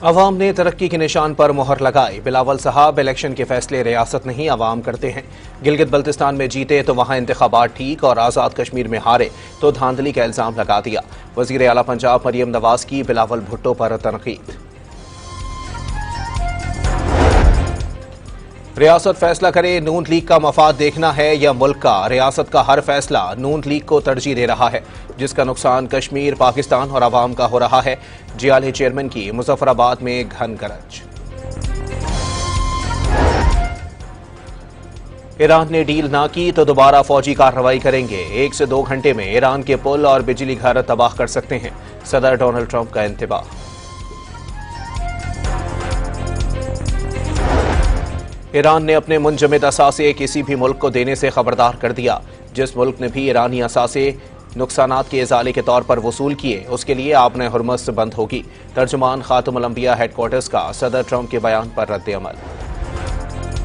अवाम ने तरक्की के निशान पर मोहर लगाई। बिलावल साहब, इलेक्शन के फैसले रियासत नहीं अवाम करते हैं। गिलगित बल्तिस्तान में जीते तो वहां इंतखाबात ठीक और आज़ाद कश्मीर में हारे तो धांधली का इल्जाम लगा दिया। वज़ीर आला पंजाब मरियम नवाज की बिलावल भुट्टो पर तनकीद। रियासत फैसला करे, नून लीग का मफाद देखना है या मुल्क का। रियासत का हर फैसला नून लीग को तरजीह दे रहा है, जिसका नुकसान कश्मीर, पाकिस्तान और अवाम का हो रहा है। जियाले चेयरमैन की मुजफ्फराबाद में घन गरज। ईरान ने डील ना की तो दोबारा फौजी कार्रवाई करेंगे। 1 से 2 घंटे में ईरान के पुल और बिजली घर तबाह कर सकते हैं, सदर डोनाल्ड ट्रंप का इंतबाह। ईरान ने अपने मुंजमद असासे किसी भी मुल्क को देने से खबरदार कर दिया। जिस मुल्क ने भी ईरानी असासे नुकसानात के इजाले के तौर पर वसूल किए, उसके लिए आपने हुर्मत बंद होगी। तर्जुमान खातमुल अंबिया हेडक्वार्टर्स का सदर ट्रंप के बयान पर रद्द-ए-अमल।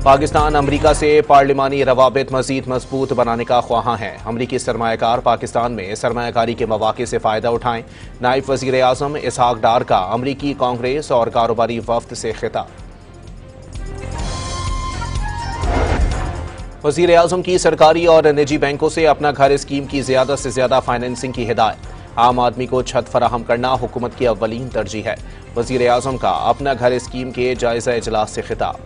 पाकिस्तान अमरीका से पार्लिमानी रवाबित मजीद मजबूत बनाने का ख्वाहां है। अमरीकी सरमायाकार पाकिस्तान में सरमायाकारी के मौके से फायदा उठाएं। नायब वजीर आजम इसहाक डार का अमरीकी कांग्रेस और कारोबारी वफ्द से खिताब। वज़ीर आज़म की सरकारी और निजी बैंकों से अपना घर स्कीम की ज्यादा से ज्यादा फाइनेंसिंग की हिदायत। आम आदमी को छत फराहम करना हुकूमत की अव्वलीन तरजीह है। वज़ीर आज़म का अपना घर स्कीम के जायजा इजलास से खिताब।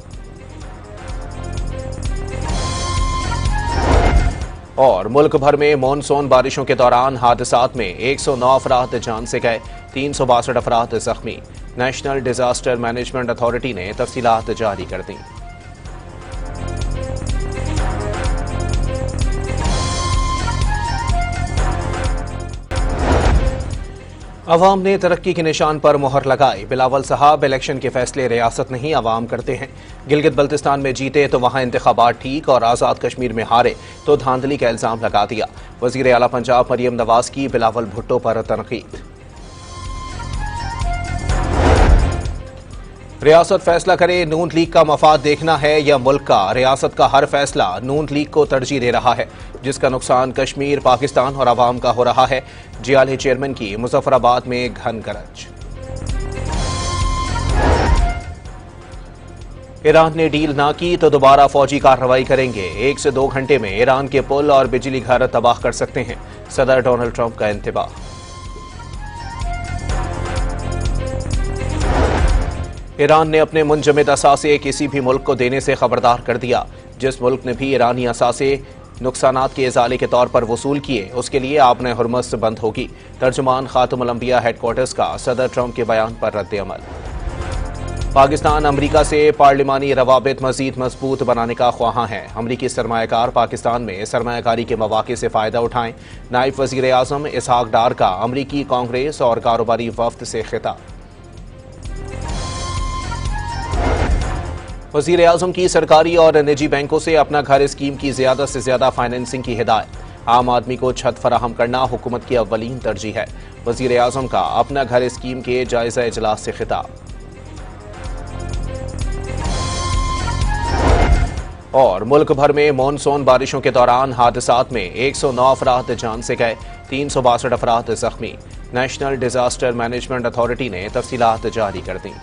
और मुल्क भर में मानसून बारिशों के दौरान हादसात में 109 अफराद जान से गए, 362 अफराद जख्मी। नेशनल डिजास्टर मैनेजमेंट अथॉरिटी ने तफसीलात जारी कर दी। अवाम ने तरक्की के निशान पर मोहर लगाई। बिलावल साहब, इलेक्शन के फैसले रियासत नहीं अवाम करते हैं। गिलगित बल्तिस्तान में जीते तो वहां इंतखाबात ठीक और आज़ाद कश्मीर में हारे तो धांधली का इल्जाम लगा दिया। वज़ीर आला पंजाब मरियम नवाज की बिलावल भुट्टो पर तनकीद। रियासत फैसला करे, नून लीग का मफाद देखना है या मुल्क का। रियासत का हर फैसला नून लीग को तरजीह दे रहा है, जिसका नुकसान कश्मीर, पाकिस्तान और अवाम का हो रहा है। जियाले चेयरमैन की मुजफ्फराबाद में घन गरज। ईरान ने डील ना की तो दोबारा फौजी कार्रवाई करेंगे। 1 से 2 घंटे में ईरान के पुल और बिजली घर तबाह कर सकते हैं, सदर डोनाल्ड ट्रंप का इंतबाह। ईरान ने अपने मुंजमद असासे किसी भी मुल्क को देने से खबरदार कर दिया। जिस मुल्क ने भी ईरानी असासे नुकसानात के इजाले के तौर पर वसूल किए, उसके लिए आपने हुर्मत बंद होगी। तर्जुमान खातमुल अंबिया हेडक्वार्टर्स का सदर ट्रंप के बयान पर रद्द-ए-अमल। पाकिस्तान अमरीका से पार्लिमानी रवाबित मजीद मजबूत बनाने का ख्वाहां है। अमरीकी सरमायाकार पाकिस्तान में सरमायाकारी के मौके से फायदा उठाएं। नायब वजीर आजम इसहाक डार का अमरीकी कांग्रेस और कारोबारी वफ्द से खिताब। वज़ीर आज़म की सरकारी और निजी बैंकों से अपना घर स्कीम की ज्यादा से ज्यादा फाइनेंसिंग की हिदायत। आम आदमी को छत फराहम करना हुकूमत की अव्वलीन तरजीह है। वज़ीर आज़म का अपना घर स्कीम के जायजा इजलास से खिताब। और मुल्क भर में मानसून बारिशों के दौरान हादसात में 109 अफराद जान से गए, 362 अफराद जख्मी। नेशनल डिजास्टर मैनेजमेंट अथॉरिटी ने तफसीलात जारी कर दी।